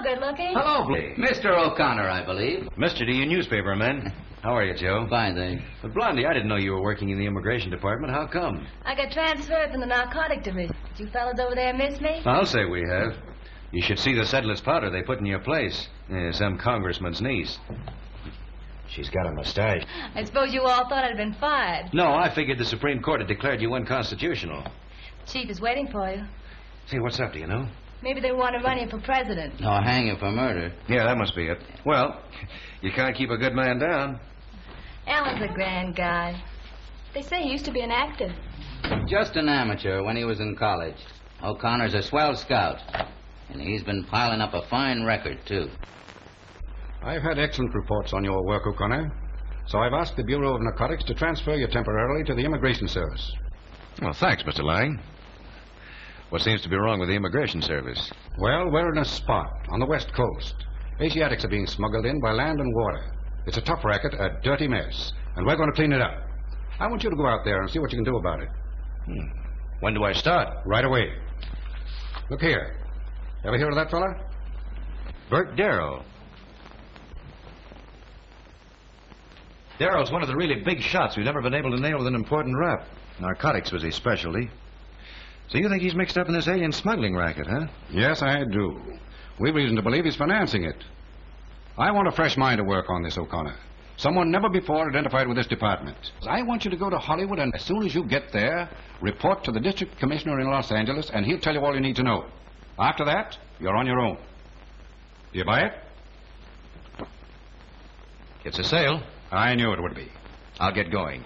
good looking. Hello, Mr. O'Connor, I believe. Mr. to you newspaper man. How are you, Joe? Fine, thanks. But Blondie, I didn't know you were working in the immigration department. How come? I got transferred from the narcotic division. Did you fellas over there miss me? I'll say we have. You should see the settler's powder they put in your place. Some congressman's niece. She's got a mustache. I suppose you all thought I'd been fired. No, I figured the Supreme Court had declared you unconstitutional. Chief is waiting for you. Say, what's up, do you know? Maybe they want to run you for president. No, hang you for murder. Yeah, that must be it. Well, you can't keep a good man down. Alan's a grand guy. They say he used to be an actor. Just an amateur when he was in college. O'Connor's a swell scout. And he's been piling up a fine record, too. I've had excellent reports on your work, O'Connor. So I've asked the Bureau of Narcotics to transfer you temporarily to the Immigration Service. Well, thanks, Mr. Lang. What seems to be wrong with the Immigration Service? Well, we're in a spot on the West Coast. Asiatics are being smuggled in by land and water. It's a tough racket, a dirty mess, and we're going to clean it up. I want you to go out there and see what you can do about it. When do I start? Right away. Look here. Ever hear of that fella? Bert Darrow. Darrow's one of the really big shots we've never been able to nail with an important rap. Narcotics was his specialty. So you think he's mixed up in this alien smuggling racket, huh? Yes, I do. We've reason to believe he's financing it. I want a fresh mind to work on this, O'Connor. Someone never before identified with this department. I want you to go to Hollywood, and as soon as you get there, report to the district commissioner in Los Angeles, and he'll tell you all you need to know. After that, you're on your own. Do you buy it? It's a sale. I knew it would be. I'll get going.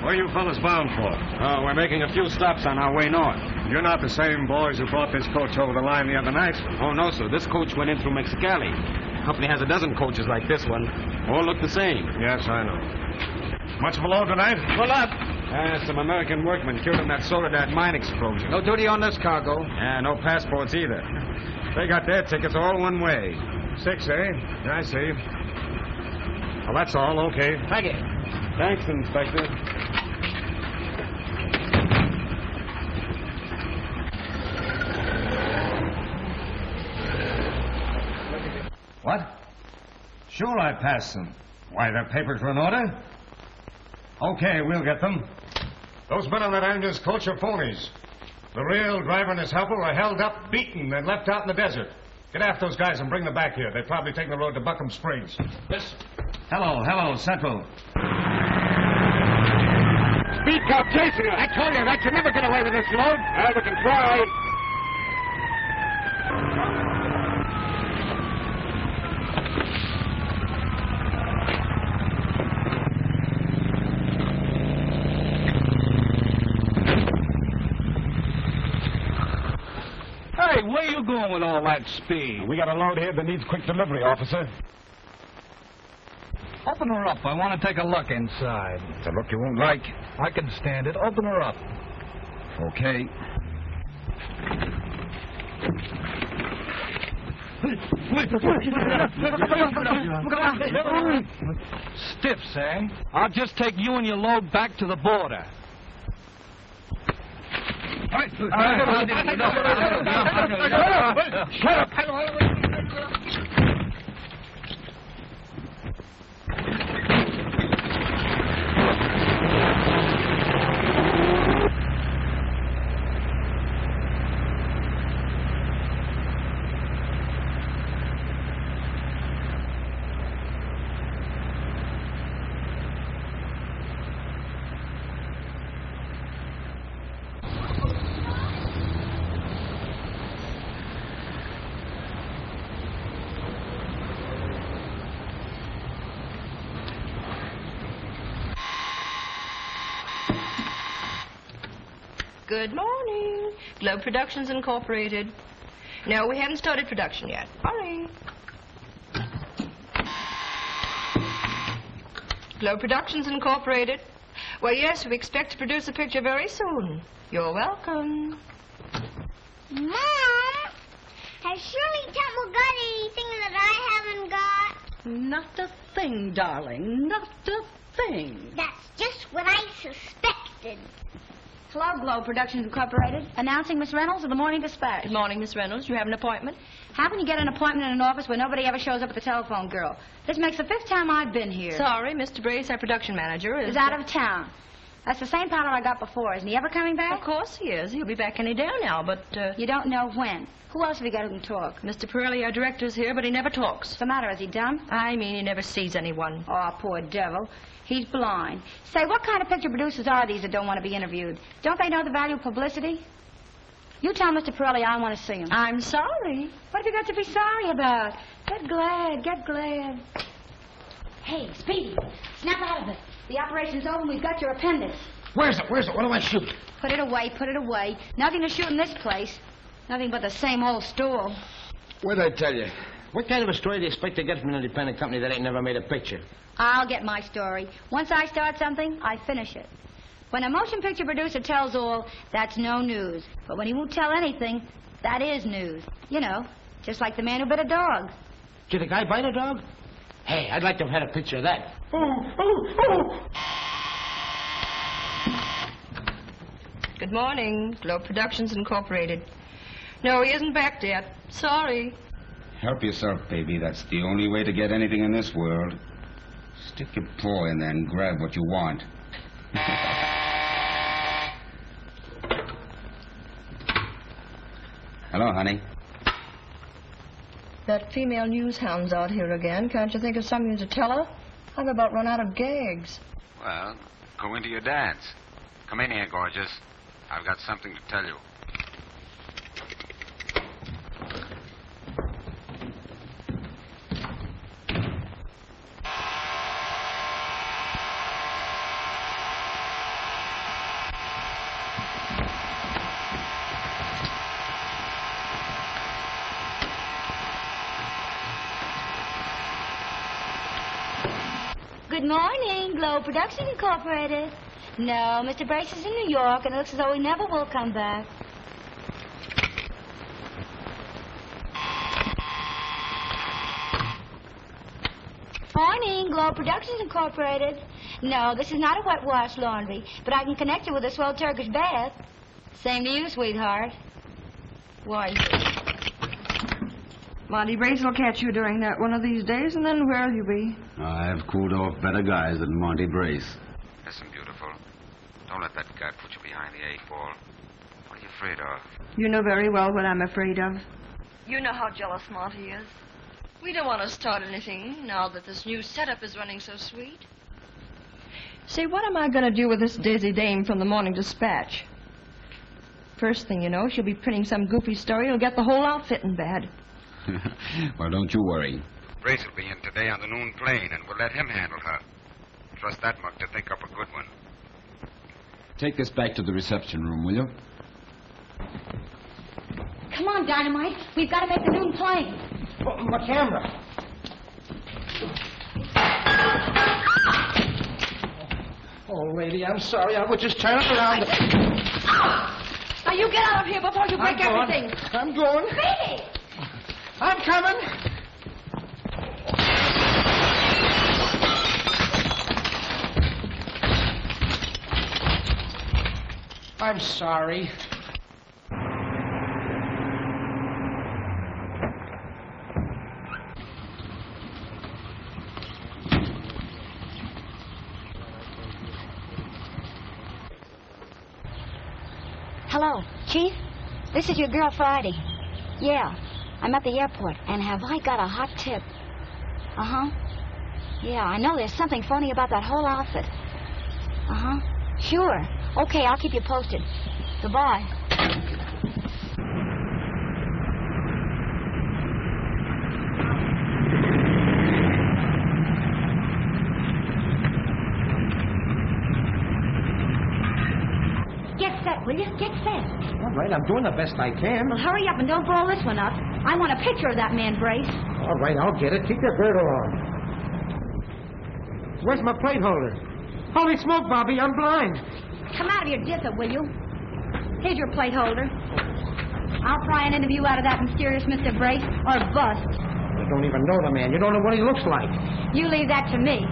Where are you fellas bound for? Oh, we're making a few stops on our way north. You're not the same boys who brought this coach over the line the other night? Oh, no, sir. This coach went in through Mexicali. The company has a dozen coaches like this one. All look the same. Yes, I know. Much of a load tonight? Pull up. Some American workmen killed in that Soledad mine explosion. No duty on this cargo. No passports either. They got their tickets all one way. 6, eh? I see. Well, that's all. Okay. Thank you. Thanks, Inspector. What? Sure, I passed them. Why, their papers were in order? Okay, we'll get them. Those men on that ambulance coach are phonies. The real driver and his helper were held up, beaten, and left out in the desert. Get after those guys and bring them back here. They've probably taken the road to Buckham Springs. Yes. Hello, Central. Speed cop chasing us. I told you that you'll never get away with this load. Well, we can try. Hey, where you going with all that speed? We got a load here that needs quick delivery, officer. Open her up. I want to take a look inside. It's a look you won't like. I can stand it. Open her up. Okay. Stiffs, eh? I'll just take you and your load back to the border. Shut up. Good morning. Globe Productions Incorporated. No, we haven't started production yet. Hurry. Globe Productions Incorporated. Well, yes, we expect to produce a picture very soon. You're welcome. Mom, has Shirley Temple got anything that I haven't got? Not a thing, darling. Not a thing. That's just what I suspected. Hello, Globe Productions Incorporated. Announcing Miss Reynolds of the Morning Dispatch. Good morning, Miss Reynolds. You have an appointment? How can you get an appointment in an office where nobody ever shows up at the telephone girl? This makes the 5th time I've been here. Sorry, Mr. Brace, our production manager, Is out of town. That's the same pilot I got before. Isn't he ever coming back? Of course he is. He'll be back any day now, but, You don't know when. Who else have you got who can talk? Mr. Pirelli, our director's here, but he never talks. What's the matter? Is he dumb? I mean, he never sees anyone. Oh, poor devil. He's blind. Say, what kind of picture producers are these that don't want to be interviewed? Don't they know the value of publicity? You tell Mr. Pirelli I want to see him. I'm sorry. What have you got to be sorry about? Get glad, get glad. Hey, Speedy, snap out of it. The operation's over and we've got your appendix. Where's it? What do I shoot? Put it away, put it away. Nothing to shoot in this place. Nothing but the same old stool. What'd I tell you? What kind of a story do you expect to get from an independent company that ain't never made a picture? I'll get my story. Once I start something, I finish it. When a motion picture producer tells all, that's no news. But when he won't tell anything, that is news. You know, just like the man who bit a dog. Did the guy bite a dog? Hey, I'd like to have had a picture of that. Good morning, Globe Productions Incorporated. No, he isn't back yet. Sorry. Help yourself, baby. That's the only way to get anything in this world. Stick your paw in there and grab what you want. Hello, honey. That female news hound's out here again. Can't you think of something to tell her? I've about run out of gags. Well, go into your dance. Come in here, gorgeous. I've got something to tell you. Good morning, Globe Productions Incorporated. No, Mr. Brace is in New York, and it looks as though he never will come back. Morning, Globe Productions Incorporated. No, this is not a wet wash laundry, but I can connect you with a swell Turkish bath. Same to you, sweetheart. Why? Monty Brace will catch you during that one of these days, and then where'll you be? I've cooled off better guys than Monty Brace. Listen, beautiful. Don't let that guy put you behind the 8-ball. What are you afraid of? You know very well what I'm afraid of. You know how jealous Monty is. We don't want to start anything now that this new setup is running so sweet. Say, what am I going to do with this Daisy Dame from the Morning Dispatch? First thing you know, she'll be printing some goofy story that'll get the whole outfit in bad. Well, don't you worry. Brace will be in today on the noon plane, and we'll let him handle her. Trust that mug to think up a good one. Take this back to the reception room, will you? Come on, Dynamite. We've got to make the noon plane. Oh, my camera. Oh, lady, I'm sorry. I was just turning around. Now, you get out of here before you break everything. I'm going. Speedy! I'm coming. I'm sorry. Hello, Chief? This is your girl, Friday. Yeah, I'm at the airport, and have I got a hot tip? Uh-huh. Yeah, I know there's something phony about that whole outfit. Uh-huh. Sure. Okay, I'll keep you posted. Goodbye. Get set, will you? Get set. All right, I'm doing the best I can. Well, hurry up and don't blow this one up. I want a picture of that man, Brace. All right, I'll get it. Keep your girdle on. Where's my plate holder? Holy smoke, Bobbie, I'm blind. Come out of your dither, will you? Here's your plate holder. I'll pry an interview out of that mysterious Mr. Brace, or bust. You don't even know the man. You don't know what he looks like. You leave that to me.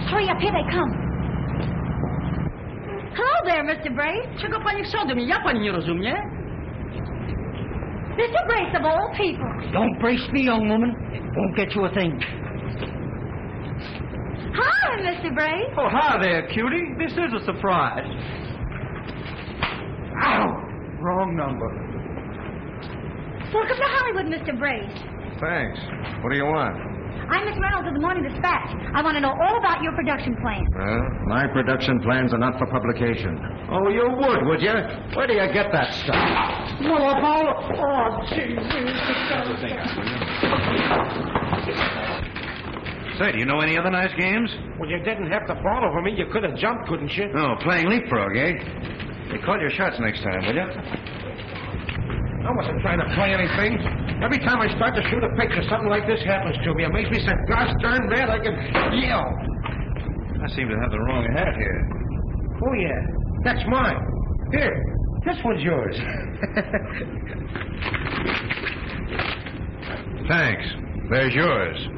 Hurry up, here they come. Hello there, Mr. Brace. Czego pani chce ode mnie? Ja pani nie rozumie. Mr. Brace, of all people. Don't brace me, young woman. It won't get you a thing. Hi, Mr. Brace. Oh, hi there, cutie. This is a surprise. Ow! Wrong number. Welcome to Hollywood, Mr. Brace. Thanks. What do you want? I'm Miss Reynolds of the Morning Dispatch. I want to know all about your production plans. Well, my production plans are not for publication. Oh, you would you? Where do you get that stuff? Well, oh, gee Say, do you know any other nice games? Well, you didn't have the ball over me. You could have jumped, couldn't you? No, playing leapfrog, eh? Hey, call your shots next time, will you? I wasn't trying to play anything. Every time I start to shoot a picture, something like this happens to me. It makes me so gosh darn mad I can yell. I seem to have the wrong hat here. Oh, yeah. That's mine. Here. This one's yours. Thanks. There's yours.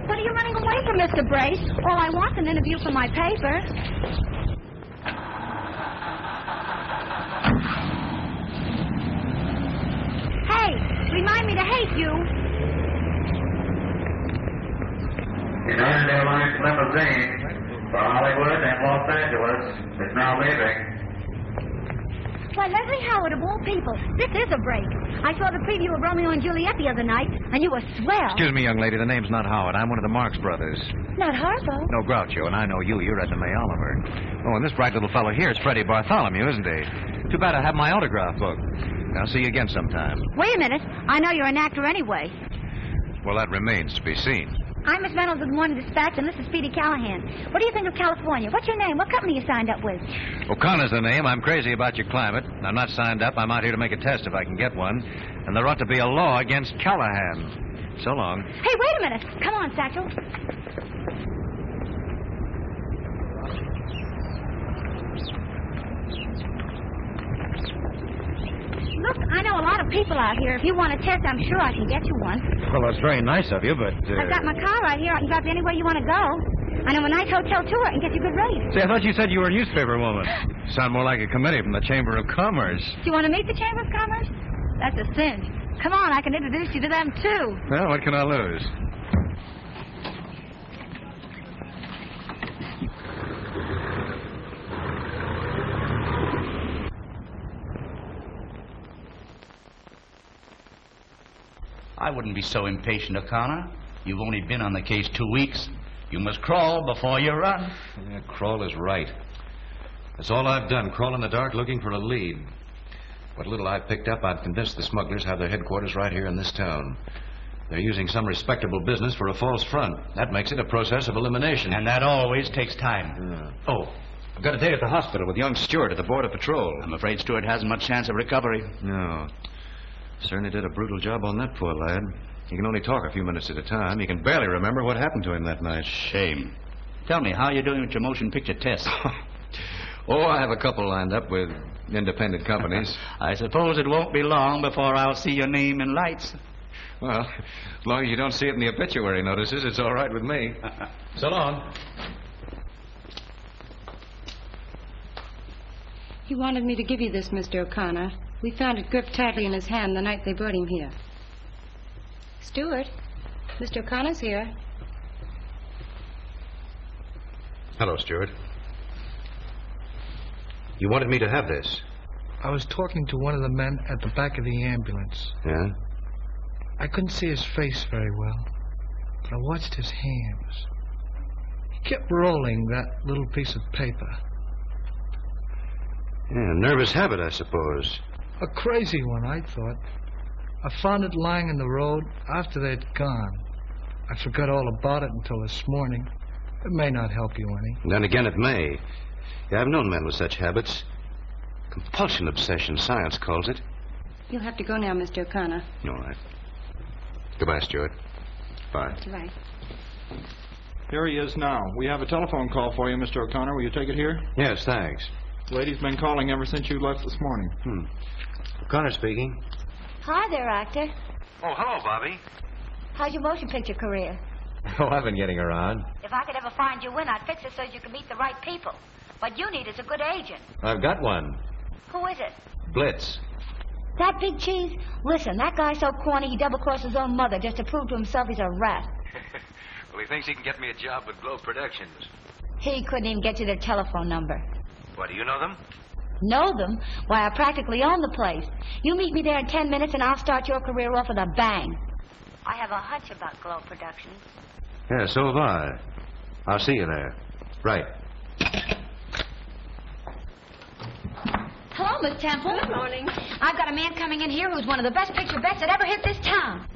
What are you running away from, Mr. Brace? All I want's an interview for my paper. Hey, remind me to hate you. United Airlines limousine for Hollywood and Los Angeles is now leaving. Why, Leslie Howard, of all people, this is a break. I saw the preview of Romeo and Juliet the other night, and you were swell. Excuse me, young lady. The name's not Howard. I'm one of the Marx brothers. Not Harpo. No, Groucho, and I know you. You're Edna May Oliver. Oh, and this bright little fellow here is Freddie Bartholomew, isn't he? Too bad I have my autograph book. I'll see you again sometime. Wait a minute. I know you're an actor anyway. Well, that remains to be seen. I'm Miss Reynolds of the Morning Dispatch, and this is Speedy Callahan. What do you think of California? What's your name? What company you signed up with? O'Connor's the name. I'm crazy about your climate. I'm not signed up. I'm out here to make a test if I can get one. And there ought to be a law against Callahan. So long. Hey, wait a minute. Come on, Satchel. Look, I know a lot of people out here. If you want a test, I'm sure I can get you one. Well, that's very nice of you, but... I've got my car right here. I can drive you anywhere you want to go. I know a nice hotel, too. I can get you good rates. See, I thought you said you were a newspaper woman. Sound more like a committee from the Chamber of Commerce. Do you want to meet the Chamber of Commerce? That's a cinch. Come on, I can introduce you to them, too. Well, what can I lose? I wouldn't be so impatient, O'Connor. You've only been on the case 2 weeks. You must crawl before you run. Yeah, crawl is right. That's all I've done, crawl in the dark looking for a lead. What little I've picked up, I've convinced the smugglers have their headquarters right here in this town. They're using some respectable business for a false front. That makes it a process of elimination. And that always takes time. Yeah. Oh, I've got a day at the hospital with young Stewart at the Border Patrol. I'm afraid Stewart hasn't much chance of recovery. No. Certainly did a brutal job on that poor lad. He can only talk a few minutes at a time. He can barely remember what happened to him that night. Shame. Tell me, how are you doing with your motion picture test? Oh, I have a couple lined up with independent companies. I suppose it won't be long before I'll see your name in lights. Well, as long as you don't see it in the obituary notices, it's all right with me. So long. He wanted me to give you this, Mr. O'Connor. We found it gripped tightly in his hand the night they brought him here. Stewart, Mr. O'Connor's here. Hello, Stewart. You wanted me to have this? I was talking to one of the men at the back of the ambulance. Yeah? I couldn't see his face very well, but I watched his hands. He kept rolling that little piece of paper. Yeah, nervous habit, I suppose. A crazy one, I thought. I found it lying in the road after they'd gone. I forgot all about it until this morning. It may not help you any. And then again, it may. Yeah, I've known men with such habits. Compulsion obsession, science calls it. You'll have to go now, Mr. O'Connor. All right. Goodbye, Stuart. Bye. Goodbye. Here he is now. We have a telephone call for you, Mr. O'Connor. Will you take it here? Yes, thanks. Lady's been calling ever since you left this morning. O'Connor speaking. Hi there, actor. Oh, hello, Bobbie. How's your motion picture career? Oh, I've been getting around. If I could ever find you in, I'd fix it so you could meet the right people. What you need is a good agent. I've got one. Who is it? Blitz. That big cheese? Listen, that guy's so corny he double-crossed his own mother just to prove to himself he's a rat. Well, he thinks he can get me a job with Globe Productions. He couldn't even get you their telephone number. What, do you know them? Know them? Why, I practically own the place. You meet me there in 10 minutes and I'll start your career off with a bang. I have a hunch about Globe Productions. Yeah, so have I. I'll see you there. Right. Hello, Miss Temple. Good morning. I've got a man coming in here who's one of the best picture bets that ever hit this town.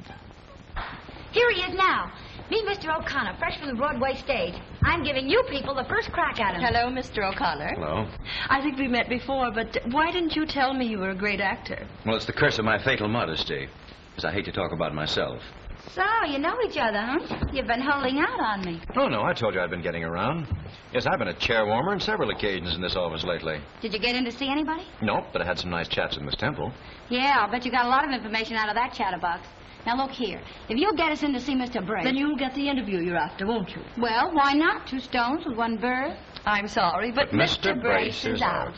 Here he is now. Meet Mr. O'Connor, fresh from the Broadway stage. I'm giving you people the first crack at him. Hello, Mr. O'Connor. Hello. I think we met before, but why didn't you tell me you were a great actor? Well, it's the curse of my fatal modesty, because I hate to talk about myself. So, you know each other, huh? You've been holding out on me. Oh, no, I told you I'd been getting around. Yes, I've been a chair warmer on several occasions in this office lately. Did you get in to see anybody? No, but I had some nice chats with Miss Temple. Yeah, I'll bet you got a lot of information out of that chatterbox. Now, look here. If you'll get us in to see Mr. Brace... Then you'll get the interview you're after, won't you? Well, why not? 2 stones with 1 bird. I'm sorry, but Mr. Brace is out.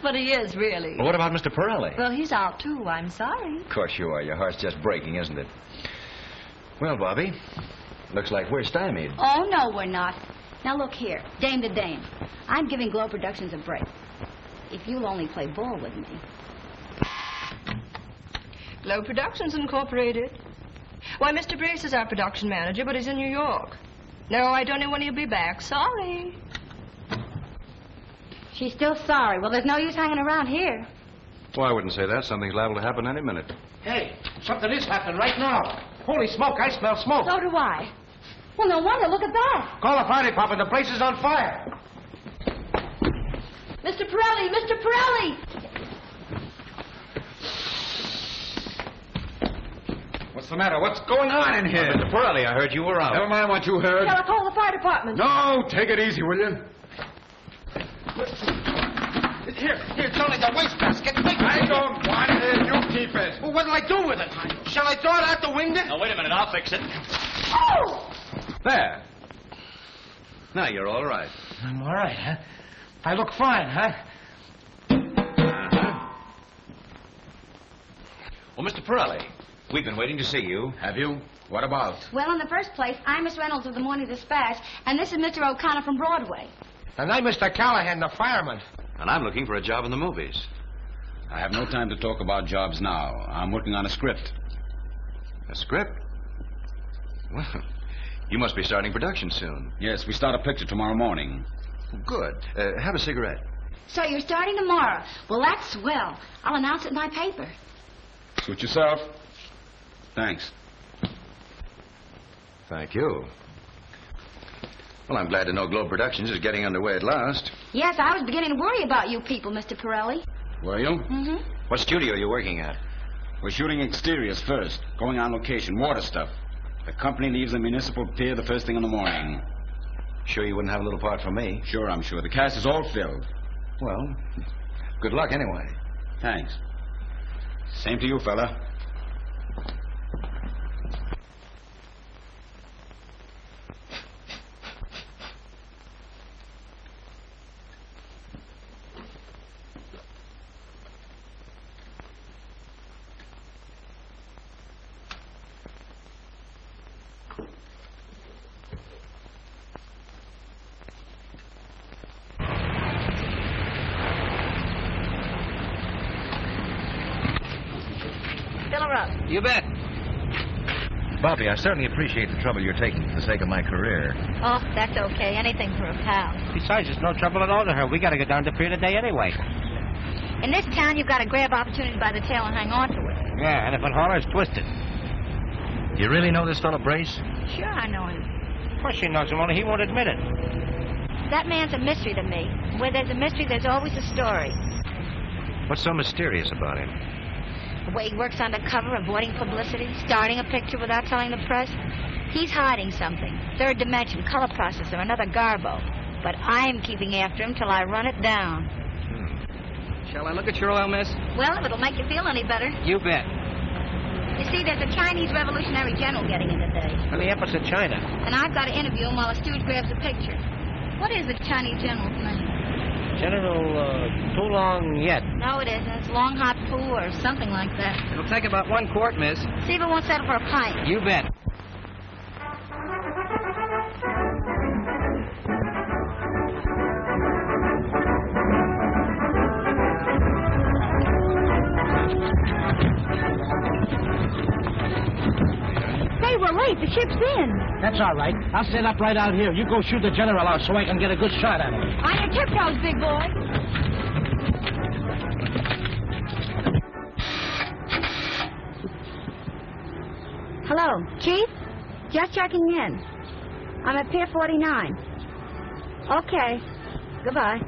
But he is, really. Well, what about Mr. Pirelli? Well, he's out, too. I'm sorry. Of course you are. Your heart's just breaking, isn't it? Well, Bobbie, looks like we're stymied. Oh, no, we're not. Now, look here. Dame to dame. I'm giving Globe Productions a break. If you'll only play ball with me. Globe Productions Incorporated. Why, Mr. Brace is our production manager, but he's in New York. No, I don't know when he'll be back. Sorry. She's still sorry. Well, there's no use hanging around here. Well, I wouldn't say that. Something's liable to happen any minute. Hey, something is happening right now. Holy smoke, I smell smoke. So do I. Well, no wonder. Look at that. Call the fire department. The place is on fire. Mr. Pirelli! Mr. Pirelli! What's the matter? What's going on in here? Mr. Pirelli, I heard you were out. Never mind what you heard. Shall I call the fire department? No, take it easy, will you? Here, it's only the wastebasket. I don't want it. You keep it. Well, what'll I do with it? Shall I throw it out the window? Now, wait a minute. I'll fix it. Oh! There. Now you're all right. I'm all right, huh? I look fine, huh? Well, Mr. Pirelli, we've been waiting to see you. Have you? What about? Well, in the first place, I'm Miss Reynolds of the Morning Dispatch, and this is Mr. O'Connor from Broadway. And I'm Mr. Callahan, the fireman. And I'm looking for a job in the movies. I have no time to talk about jobs now. I'm working on a script. A script? Well, you must be starting production soon. Yes, we start a picture tomorrow morning. Good. Have a cigarette. So you're starting tomorrow. Well, that's swell. I'll announce it in my paper. Suit yourself. Thanks. Thank you. Well, I'm glad to know Globe Productions is getting underway at last. Yes, I was beginning to worry about you people, Mr. Pirelli. Were you? Mm-hmm. What studio are you working at? We're shooting exteriors first. Going on location. Water stuff. The company leaves the municipal pier the first thing in the morning. Sure you wouldn't have a little part for me? Sure, I'm sure. The cast is all filled. Well, good luck anyway. Thanks. Same to you, fella. You bet. Bobbie, I certainly appreciate the trouble you're taking for the sake of my career. Oh, that's okay. Anything for a pal. Besides, there's no trouble at all to her. We got to get down to pier today anyway. In this town, you've got to grab opportunity by the tail and hang on to it. Yeah, and if it hollers, twist it. You really know this fellow Brace? Sure, I know him. Of course she knows him, only he won't admit it. That man's a mystery to me. Where there's a mystery, there's always a story. What's so mysterious about him? The way he works undercover, avoiding publicity, starting a picture without telling the press. He's hiding something. Third dimension, color processor, another garbo. But I'm keeping after him till I run it down. Shall I look at your oil, miss? Well, if it'll make you feel any better. You bet. You see, there's a Chinese revolutionary general getting in today. Let me help us to China. And I've got to interview him while a steward grabs a picture. What is the Chinese general's name? General Tulong Yet. No, it isn't. It's Long Hot Poo or something like that. It'll take about 1 quart, miss. See if it won't settle for a pint. You bet. Hey, we're late. The ship's in. That's all right. I'll set up right out here. You go shoot the general out so I can get a good shot at him. On your tiptoes, big boy. Hello, Chief? Just checking in. I'm at Pier 49. Okay. Goodbye.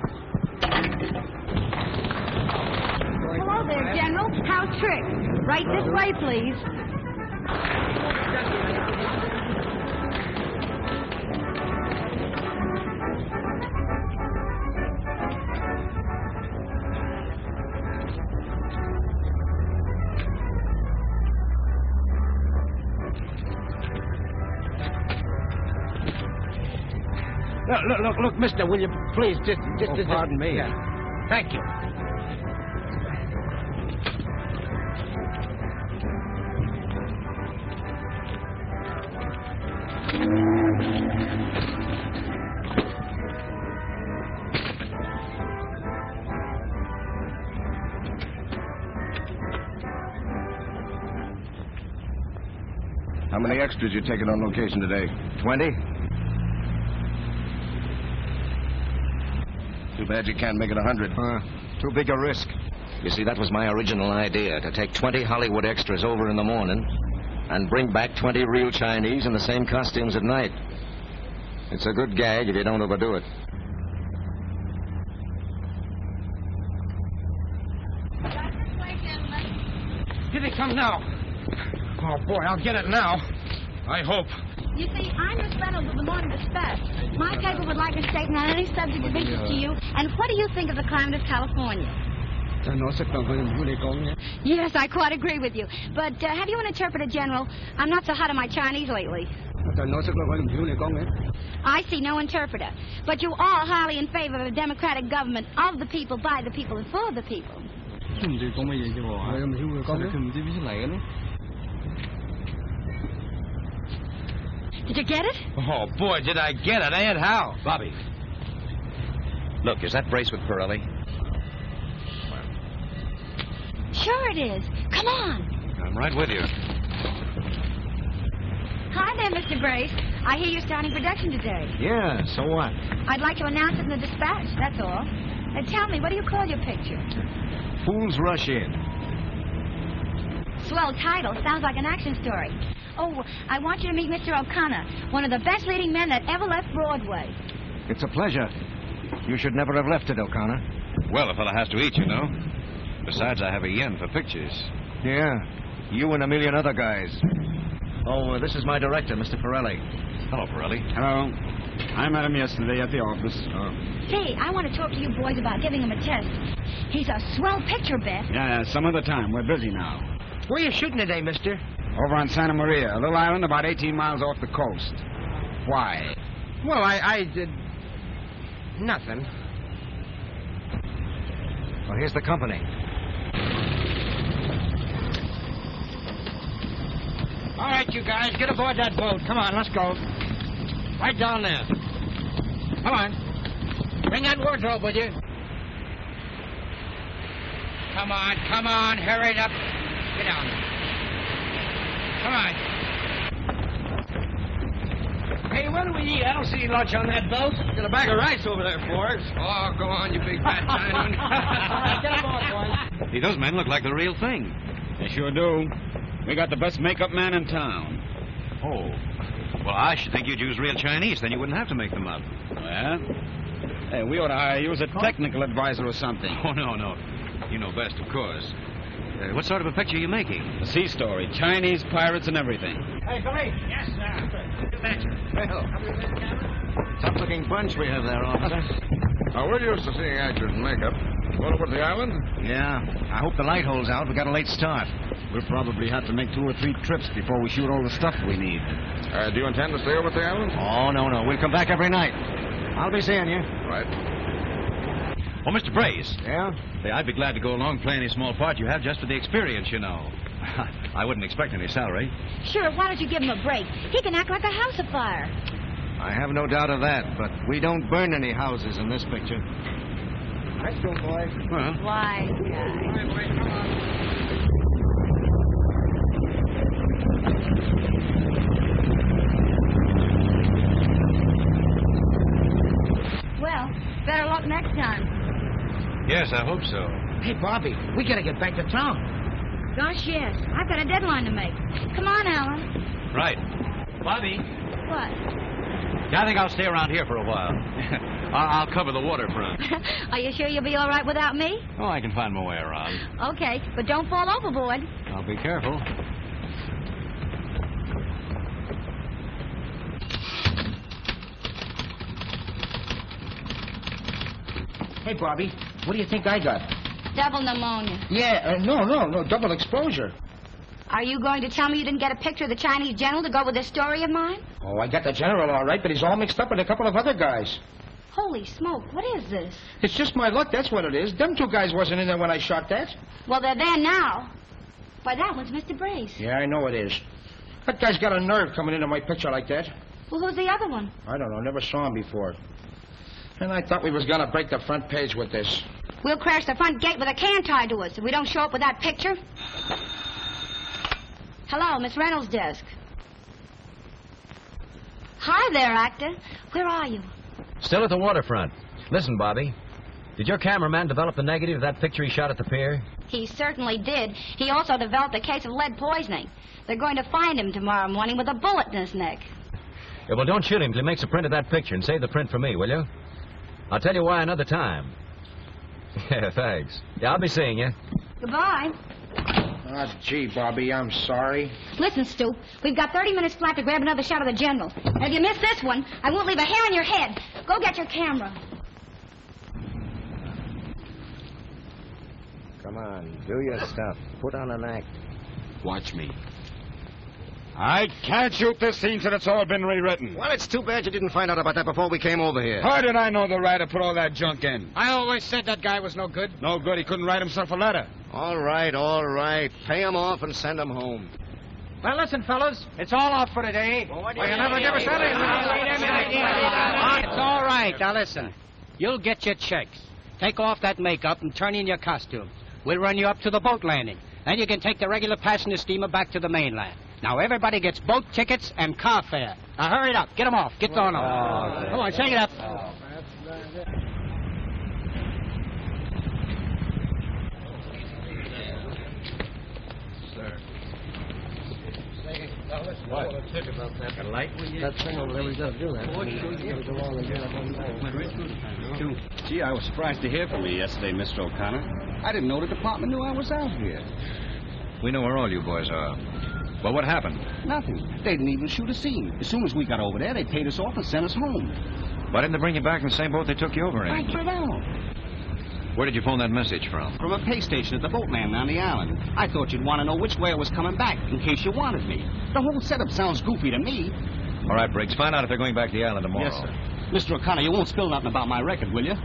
Hello there, General. How's tricks? Right this way, please. Look, mister, will you please just... pardon me. Yeah. Thank you. How many extras you taking on location today? 20? Too bad you can't make it 100. Too big a risk. You see, that was my original idea, to take 20 Hollywood extras over in the morning and bring back 20 real Chinese in the same costumes at night. It's a good gag if you don't overdo it. Here they come now. Oh, boy, I'll get it now. I hope. You see, I'm Miss Reynolds of the Morning Dispatch. My paper would like a statement on any subject of interest to you. And what do you think of the climate of California? Yes, I quite agree with you. But have you an interpreter, General? I'm not so hot on my Chinese lately. I see no interpreter. But you are highly in favor of a democratic government of the people, by the people, and for the people. Did you get it? Oh, boy, did I get it, and how? Bobbie. Look, is that brace with Pirelli? Sure it is. Come on. I'm right with you. Hi there, Mr. Brace. I hear you're starting production today. Yeah, so what? I'd like to announce it in the dispatch, that's all. Tell me, what do you call your picture? Fools Rush In. Swell title. Sounds like an action story. Oh, I want you to meet Mr. O'Connor, one of the best leading men that ever left Broadway. It's a pleasure. You should never have left it, O'Connor. Well, a fella has to eat, you know. Besides, I have a yen for pictures. Yeah, you and a million other guys. Oh, this is my director, Mr. Pirelli. Hello, Pirelli. Hello. I met him yesterday at the office. Hey, I want to talk to you boys about giving him a test. He's a swell picture, Beth. Yeah, some other time. We're busy now. Where are you shooting today, mister? Over on Santa Maria, a little island about 18 miles off the coast. Why? Well, I did... nothing. Well, here's the company. All right, you guys, get aboard that boat. Come on, let's go. Right down there. Come on. Bring that wardrobe with you. Come on, hurry it up. Get down there. Come on. Hey, what do we eat? I don't see lunch on that boat. Got a bag of rice over there for us. Oh, go on, you big fat Chinaman. All right, get aboard, boys. Hey, those men look like the real thing. They sure do. We got the best makeup man in town. Oh. Well, I should think you'd use real Chinese. Then you wouldn't have to make them up. Well, hey, we ought to hire you as a technical advisor or something. Oh, no. You know best, of course. What sort of a picture are you making? A sea story. Chinese pirates and everything. Hey, Billy. Yes, sir. Well, tough-looking bunch we have there, officer. Now, we're used to seeing actors in makeup. Going over to the island? Yeah. I hope the light holds out. We got a late start. We'll probably have to make 2 or 3 trips before we shoot all the stuff we need. Do you intend to stay over at the island? Oh, no. We'll come back every night. I'll be seeing you. Right. Oh, Mr. Brace. Yeah? Hey, I'd be glad to go along, play any small part you have just for the experience, you know. I wouldn't expect any salary. Sure, why don't you give him a break? He can act like a house afire. I have no doubt of that, but we don't burn any houses in this picture. Let's go, boy. Well. Why, well, better luck next time. Yes, I hope so. Hey, Bobbie, we gotta get back to town. Gosh, yes. I've got a deadline to make. Come on, Alan. Right. Bobbie. What? I think I'll stay around here for a while. I'll cover the waterfront. Are you sure you'll be all right without me? Oh, I can find my way around. Okay, but don't fall overboard. I'll be careful. Hey, Bobbie, what do you think I got? Double pneumonia. Yeah, no, double exposure. Are you going to tell me you didn't get a picture of the Chinese general to go with this story of mine? Oh, I got the general all right, but he's all mixed up with a couple of other guys. Holy smoke, what is this? It's just my luck, that's what it is. Them 2 guys wasn't in there when I shot that. Well, they're there now. Why, that one's Mr. Brace. Yeah, I know it is. That guy's got a nerve coming into my picture like that. Well, who's the other one? I don't know, never saw him before. And I thought we was gonna break the front page with this. We'll crash the front gate with a can tied to us if we don't show up with that picture. Hello, Miss Reynolds' desk. Hi there, actor. Where are you? Still at the waterfront. Listen, Bobbie. Did your cameraman develop the negative of that picture he shot at the pier? He certainly did. He also developed a case of lead poisoning. They're going to find him tomorrow morning with a bullet in his neck. Yeah, well, don't shoot him till he makes a print of that picture and save the print for me, will you? I'll tell you why another time. Yeah, thanks. Yeah, I'll be seeing you. Goodbye. Ah, gee, Bobbie, I'm sorry. Listen, Stu, we've got 30 minutes flat to grab another shot of the general. And if you miss this one, I won't leave a hair on your head. Go get your camera. Come on, do your stuff. Put on an act. Watch me. I can't shoot this scene till it's all been rewritten. Well, it's too bad you didn't find out about that before we came over here. How did I know the writer put all that junk in? I always said that guy was no good. No good. He couldn't write himself a letter. All right. Pay him off and send him home. Well, listen, fellas, it's all out for today. Well, you never give us anything. It's all right. Now, listen. You'll get your checks. Take off that makeup and turn in your costume. We'll run you up to the boat landing. Then you can take the regular passenger steamer back to the mainland. Now, everybody gets boat tickets and car fare. Now, hurry it up. Get them off. Get on them. Come on, shake it up. What? The light? That thing over there, we gotta do that. Gee, I was surprised to hear from you yesterday, Mr. O'Connor. I didn't know the department knew I was out here. We know where all you boys are. Well, what happened? Nothing. They didn't even shoot a scene. As soon as we got over there, they paid us off and sent us home. Why didn't they bring you back in the same boat they took you over in? I don't know. Where did you phone that message from? From a pay station at the boat landing on the island. I thought you'd want to know which way I was coming back, in case you wanted me. The whole setup sounds goofy to me. All right, Briggs, find out if they're going back to the island tomorrow. Yes, sir. Mr. O'Connor, you won't spill nothing about my record, will you?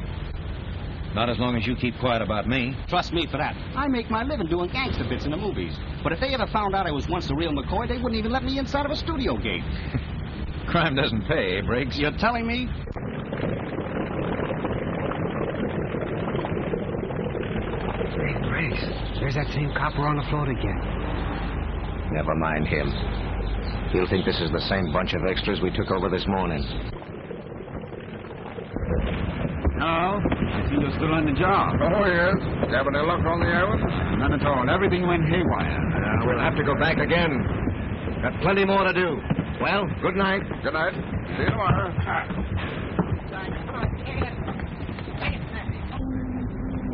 Not as long as you keep quiet about me. Trust me for that. I make my living doing gangster bits in the movies. But if they ever found out I was once the real McCoy, they wouldn't even let me inside of a studio gate. Crime doesn't pay, eh, Briggs? You're telling me? Hey, Grace, there's that same copper on the float again. Never mind him. He'll think this is the same bunch of extras we took over this morning. No, I see you're still on the job. Oh, yes. Have any luck on the island? None at all. Everything went haywire. We'll have to go back again. Got plenty more to do. Well, good night. Good night. See you tomorrow.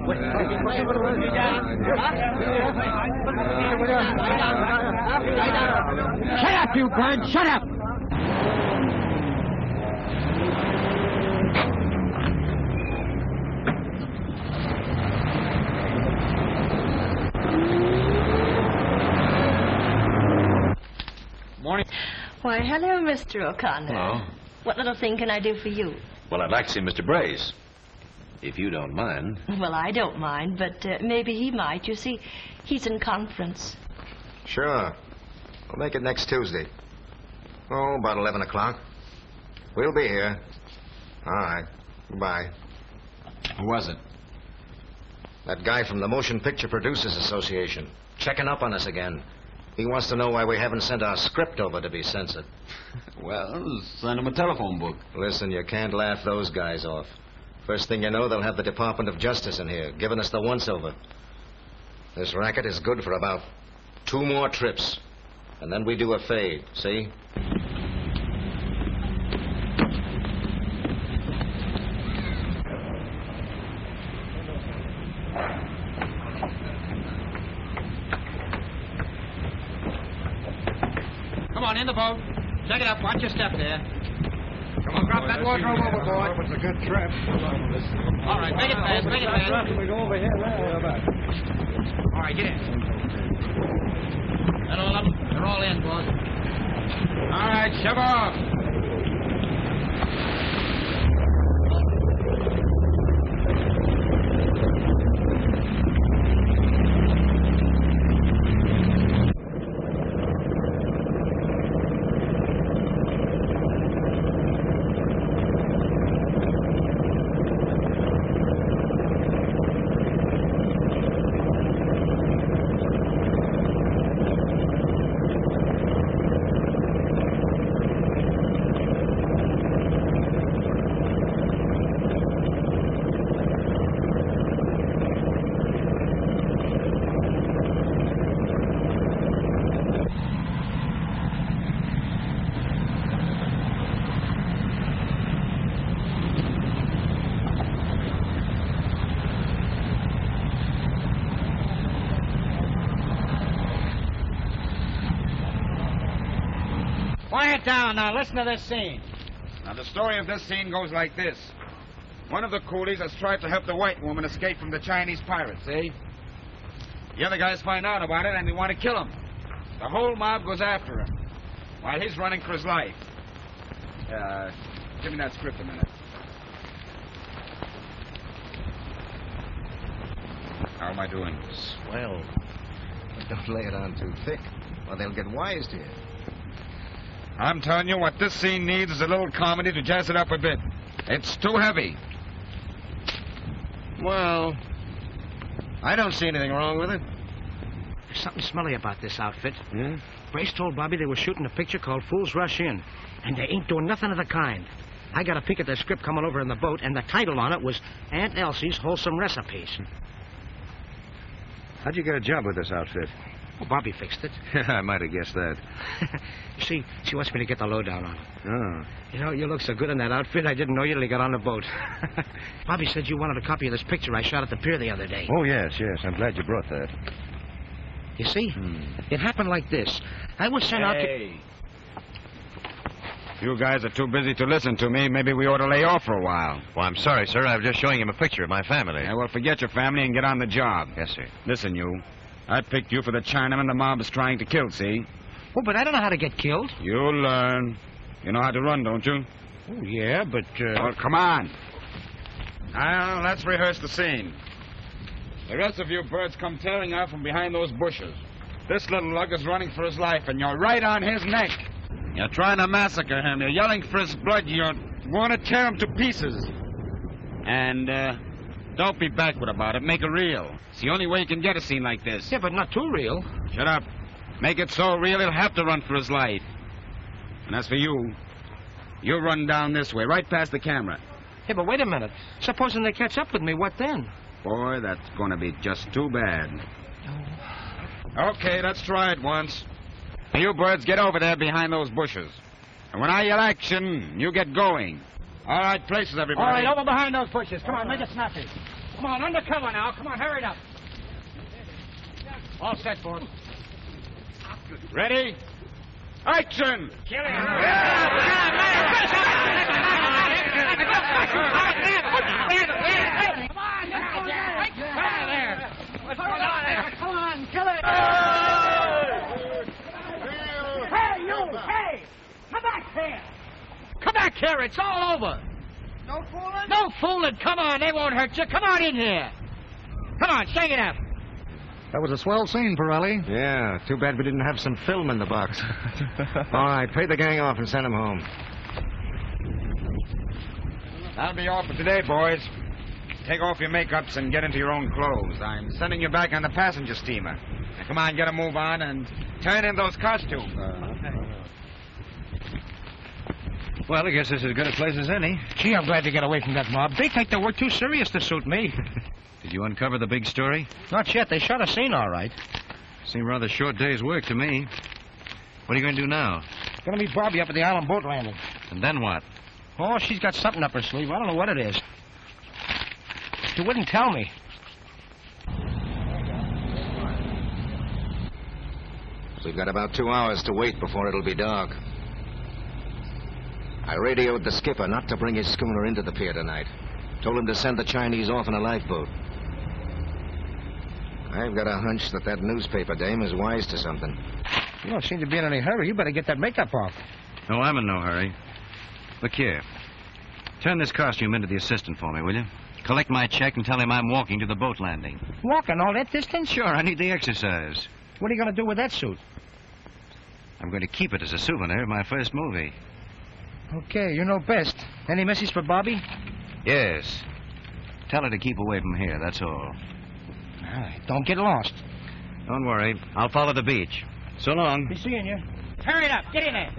Shut up, you bird! Shut up! Morning. Why, hello, Mr. O'Connor. Hello. What little thing can I do for you? Well, I'd like to see Mr. Brace, if you don't mind. Well, I don't mind, but maybe he might. You see, he's in conference. Sure. We'll make it next Tuesday. Oh, about 11 o'clock. We'll be here. All right. Goodbye. Who was it? That guy from the Motion Picture Producers Association. Checking up on us again. He wants to know why we haven't sent our script over to be censored. Well, send him a telephone book. Listen, you can't laugh those guys off. First thing you know, they'll have the Department of Justice in here, giving us the once-over. This racket is good for about 2 more trips. And then we do a fade, see? Come on, in the boat. Check it up. Watch your step there. Come on, drop that wardrobe overboard. It's a good trip. All right, make it fast, make it fast. We go over here now. All right, get in. That all up? They're all in, boss. All right, shove off. Quiet down now. Listen to this scene. Now, the story of this scene goes like this. One of the coolies has tried to help the white woman escape from the Chinese pirates, eh? The other guys find out about it and they want to kill him. The whole mob goes after him while he's running for his life. Give me that script a minute. How am I doing? Swell. But don't lay it on too thick, or they'll get wise to you. I'm telling you, what this scene needs is a little comedy to jazz it up a bit. It's too heavy. Well, I don't see anything wrong with it. There's something smelly about this outfit. Hmm? Brace told Bobbie they were shooting a picture called Fools Rush In, and they ain't doing nothing of the kind. I got a peek at the script coming over in the boat, and the title on it was Aunt Elsie's Wholesome Recipes. How'd you get a job with this outfit? Well, Bobbie fixed it. I might have guessed that. You see, she wants me to get the lowdown on it. Oh. You know, you look so good in that outfit, I didn't know you till you got on the boat. Bobbie said you wanted a copy of this picture I shot at the pier the other day. Oh, yes. I'm glad you brought that. You see? It happened like this. I was sent out to... Hey. You guys are too busy to listen to me. Maybe we ought to lay off for a while. Well, I'm sorry, sir. I was just showing him a picture of my family. Yeah, well, forget your family and get on the job. Yes, sir. Listen, you. I picked you for the Chinaman the mob is trying to kill, see? Oh, but I don't know how to get killed. You'll learn. You know how to run, don't you? Oh, yeah, but... Well, come on. Now, let's rehearse the scene. The rest of you birds come tearing out from behind those bushes. This little lug is running for his life, and you're right on his neck. You're trying to massacre him. You're yelling for his blood. You want to tear him to pieces. And, don't be backward about it. Make it real. It's the only way you can get a scene like this. Yeah, but not too real. Shut up. Make it so real he'll have to run for his life. And as for you, you run down this way, right past the camera. Yeah, but wait a minute. Supposing they catch up with me, what then? Boy, that's going to be just too bad. Okay, let's try it once. Now, you birds, get over there behind those bushes. And when I yell action, you get going. All right, places, everybody. All right, over behind those bushes. Come on, make it snappy. Come on, undercover now. Come on, hurry it up. All set, boys. Ready? Action! Kill him. Come on, kill it! Hey, you! Hey! Come back here! Come back here. It's all over. No fooling? No fooling. Come on. They won't hurt you. Come on in here. Come on, shake it up. That was a swell scene, Pirelli. Yeah, too bad we didn't have some film in the box. All right, pay the gang off and send them home. That'll be all for today, boys. Take off your makeups and get into your own clothes. I'm sending you back on the passenger steamer. Now, come on, get a move on and turn in those costumes. Well, I guess this is as good a place as any. Gee, I'm glad to get away from that mob. They take their work too serious to suit me. Did you uncover the big story? Not yet. They shot a scene all right. Seemed rather short day's work to me. What are you going to do now? Gonna meet Bobbie up at the island boat landing. And then what? Oh, she's got something up her sleeve. I don't know what it is. She wouldn't tell me. We've got about 2 hours to wait before it'll be dark. I radioed the skipper not to bring his schooner into the pier tonight. Told him to send the Chinese off in a lifeboat. I've got a hunch that newspaper dame is wise to something. You don't seem to be in any hurry. You better get that makeup off. No, I'm in no hurry. Look here. Turn this costume into the assistant for me, will you? Collect my check and tell him I'm walking to the boat landing. Walking all that distance? Sure, I need the exercise. What are you going to do with that suit? I'm going to keep it as a souvenir of my first movie. Okay, you know best. Any message for Bobbie? Yes. Tell her to keep away from here, that's all. All right, don't get lost. Don't worry. I'll follow the beach. So long. Be seeing you. Hurry it up. Get in there.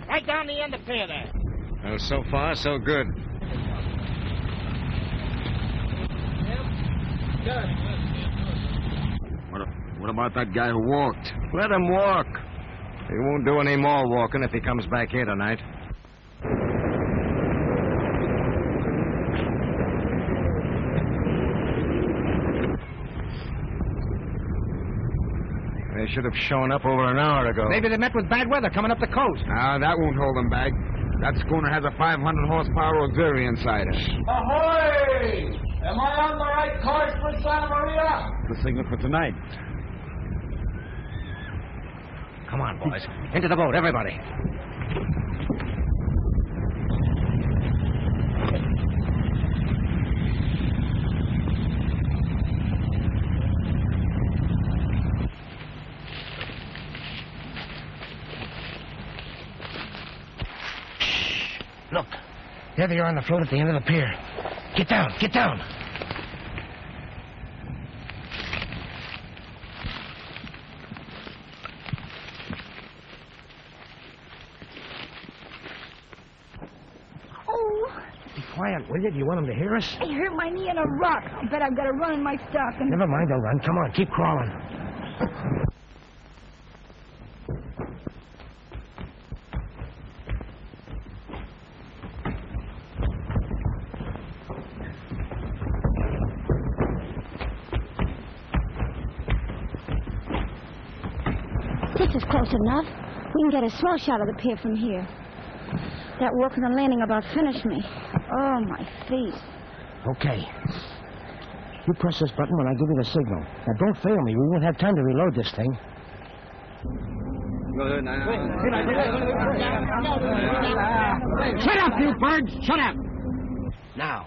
Right down the end of the pier there. Well, so far, so good. What about that guy who walked? Let him walk. He won't do any more walking if he comes back here tonight. They should have shown up over an hour ago. Maybe they met with bad weather coming up the coast. That won't hold them back. That schooner has a 500 horsepower auxiliary inside it. Ahoy! Am I on the right course for Santa Maria? The signal for tonight. Come on, boys. Into the boat, everybody. Look, there they are on the float at the end of the pier. Get down, get down. Oh, Be quiet, will you? Do you want them to hear us? I hurt my knee on a rock. I bet I've got to run in my stocking. Never mind, don't run. Come on, keep crawling. This is close enough. We can get a swell shot of the pier from here. That work on the landing about finished me. Oh, my feet. Okay. You press this button when I give you the signal. Now, don't fail me. We won't have time to reload this thing. Shut up, you birds! Shut up! Now.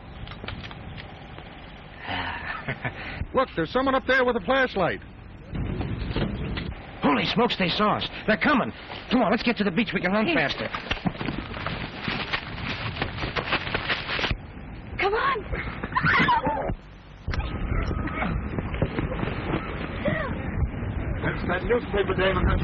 Look, there's someone up there with a flashlight. Holy smokes, they saw us. They're coming. Come on, let's get to the beach. We can run faster. Come on. That's that newspaper dame in her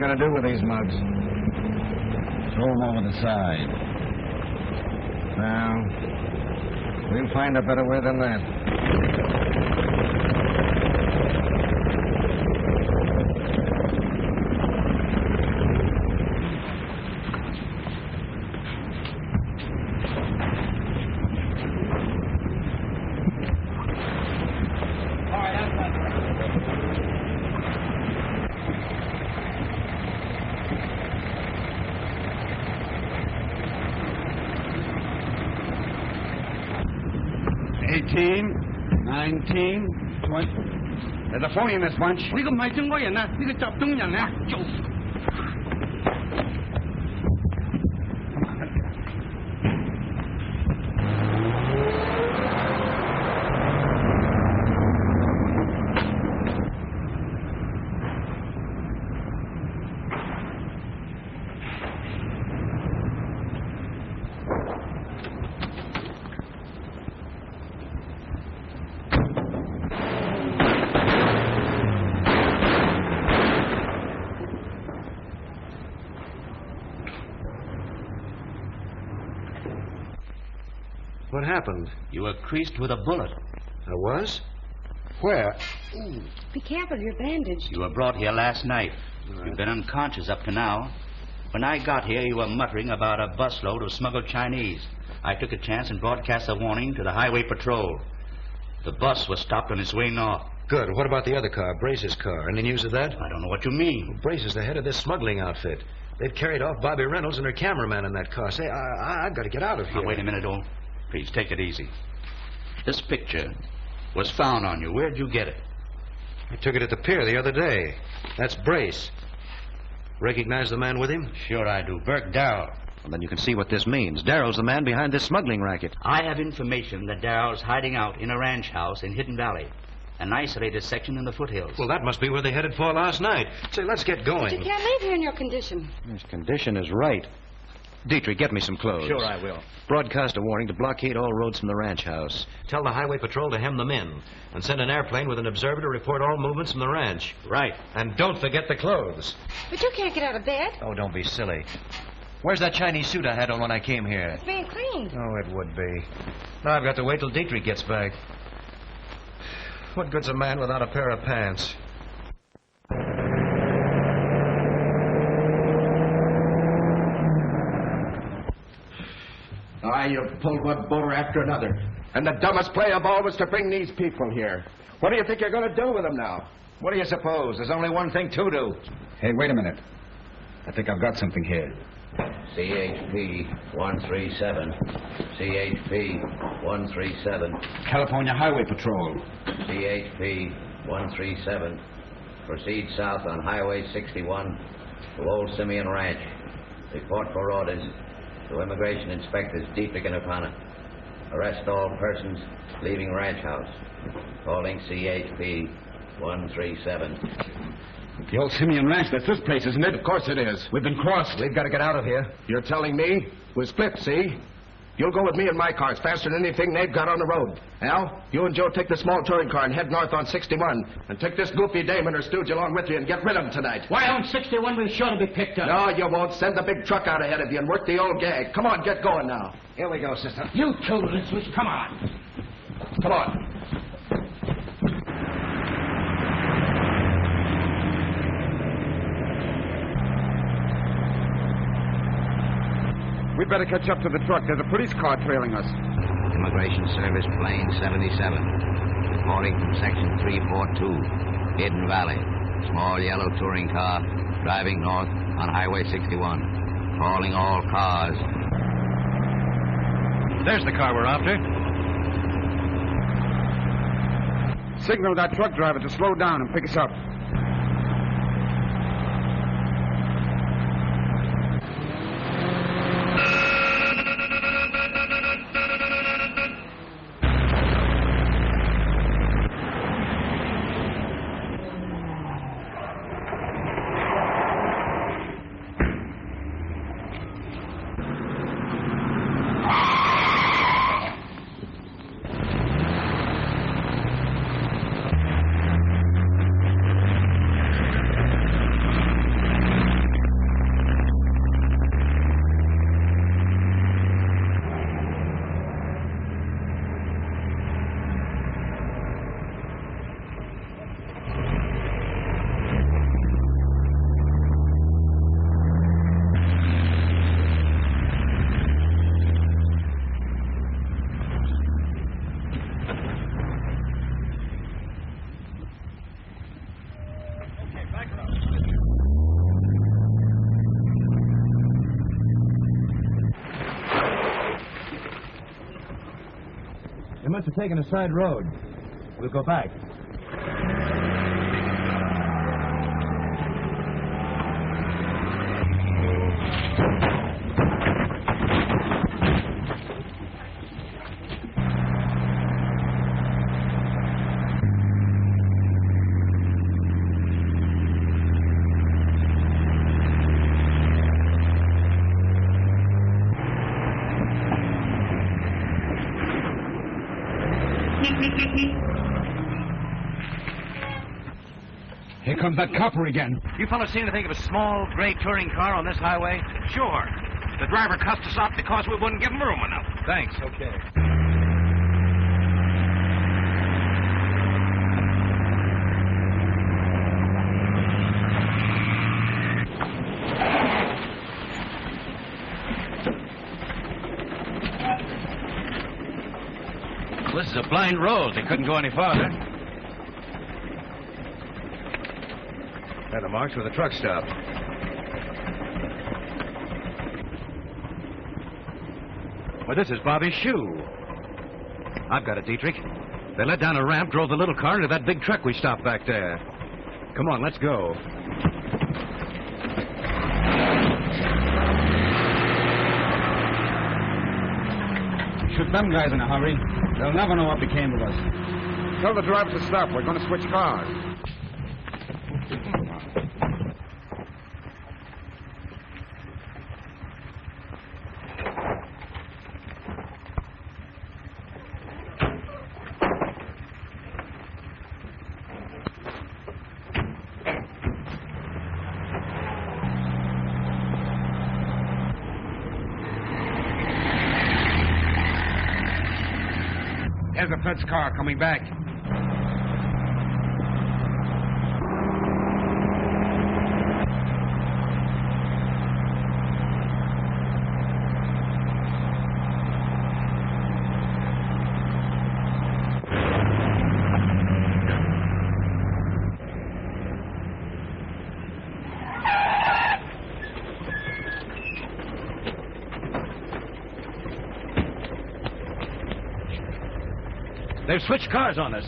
going to do with these mugs? Throw them over the side. Well, we'll find a better way than that. There's a phony in this bunch. 呢個唔係中國人啊，呢個集中人啊，做。What happened? You were creased with a bullet. I was? Where? Ooh. Be careful, you're bandaged. You were brought here last night. Right. You've been unconscious up to now. When I got here, you were muttering about a busload of smuggled Chinese. I took a chance and broadcast a warning to the highway patrol. The bus was stopped on its way north. Good. What about the other car, Brace's car? Any news of that? I don't know what you mean. Well, Brace is the head of this smuggling outfit. They've carried off Bobbie Reynolds and her cameraman in that car. Say, I've got to get out of here. Now, wait a minute, old. Please, take it easy. This picture was found on you. Where'd you get it? I took it at the pier the other day. That's Brace. Recognize the man with him? Sure I do. Burke Darrell. Well, then you can see what this means. Darrell's the man behind this smuggling racket. I have information that Darrell's hiding out in a ranch house in Hidden Valley, an isolated section in the foothills. Well, that must be where they headed for last night. Say, let's get going. But you can't leave here in your condition. His condition is right. Dietrich, get me some clothes. Sure, I will. Broadcast a warning to blockade all roads from the ranch house. Tell the highway patrol to hem them in. And send an airplane with an observer to report all movements from the ranch. Right. And don't forget the clothes. But you can't get out of bed. Oh, don't be silly. Where's that Chinese suit I had on when I came here? It's being cleaned. Oh, it would be. Now I've got to wait till Dietrich gets back. What good's a man without a pair of pants? You've pulled one boater after another. And the dumbest play of all was to bring these people here. What do you think you're going to do with them now? What do you suppose? There's only one thing to do. Hey, wait a minute. I think I've got something here. CHP 137. CHP 137. California Highway Patrol. CHP 137. Proceed south on Highway 61 to Old Simeon Ranch. Report for orders to Immigration Inspectors Dietrich and O'Connor. Arrest all persons leaving ranch house. Calling CHP 137. The Old Simeon Ranch, that's this place, isn't it? Of course it is. We've been crossed. We've got to get out of here. You're telling me? We're split, see? You'll go with me in my car. It's faster than anything they've got on the road. Al, you and Joe take the small touring car and head north on 61. And take this goofy dame and her stooge along with you and get rid of them tonight. Why, on 61 we're sure to be picked up. No, you won't. Send the big truck out ahead of you and work the old gag. Come on, get going now. Here we go, sister. You two, Litzwitz, come on. Come on. We'd better catch up to the truck. There's a police car trailing us. Immigration Service Plane 77. Reporting from Section 342. Hidden Valley. Small yellow touring car driving north on Highway 61. Calling all cars. There's the car we're after. Signal that truck driver to slow down and pick us up. must have taken a side road. We'll go back. Here comes that copper again. You fellas seen anything of a small gray touring car on this highway? Sure. The driver cussed us out because we wouldn't give him room enough. Thanks, okay. This is a blind road. They couldn't go any farther. And the marks where the truck stopped. Well, this is Bobbie's shoe. I've got it, Dietrich. They let down a ramp, drove the little car into that big truck we stopped back there. Come on, let's go. Shoot them guys in a hurry. They'll never know what became of us. Tell the driver to stop. We're going to switch cars. There's a Fed's car coming back. They've switched cars on us.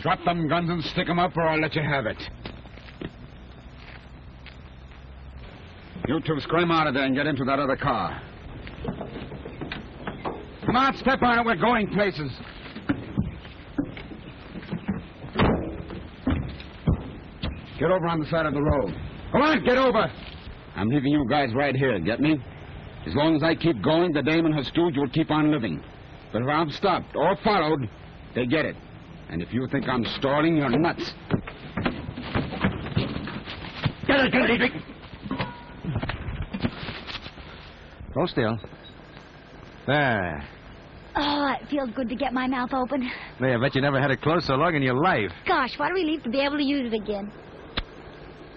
Drop them guns and stick them up, or I'll let you have it. You two scram out of there and get into that other car. Come on, step on it. We're going places. Get over on the side of the road. Come on, get over. I'm leaving you guys right here, get me? As long as I keep going, the dame and her stooge will keep on living. But if I'm stopped or followed, They get it. And if you think I'm stalling, you're nuts. Get it, Dietrich! Hold still. There. Oh, it feels good to get my mouth open. Hey, I bet you never had it closed so long in your life. Gosh, what a relief to be able to use it again.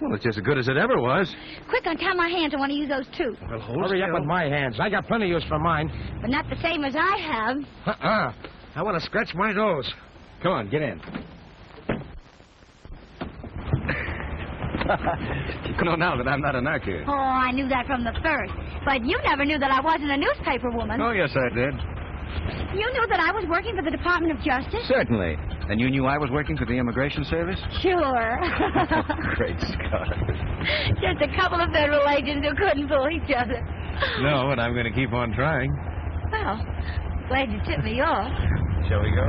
Well, it's just as good as it ever was. Quick, untie my hands. I want to use those too. Well, hurry up with my hands. I got plenty of use for mine. But not the same as I have. I want to scratch my nose. Come on, get in. You know now that I'm not a narco. Oh, I knew that from the first. But you never knew that I wasn't a newspaper woman. Oh, yes, I did. You knew that I was working for the Department of Justice? Certainly. And you knew I was working for the Immigration Service? Sure. Great Scott. Just a couple of federal agents who couldn't fool each other. No, and I'm going to keep on trying. Well, glad you tipped me off. Shall we go?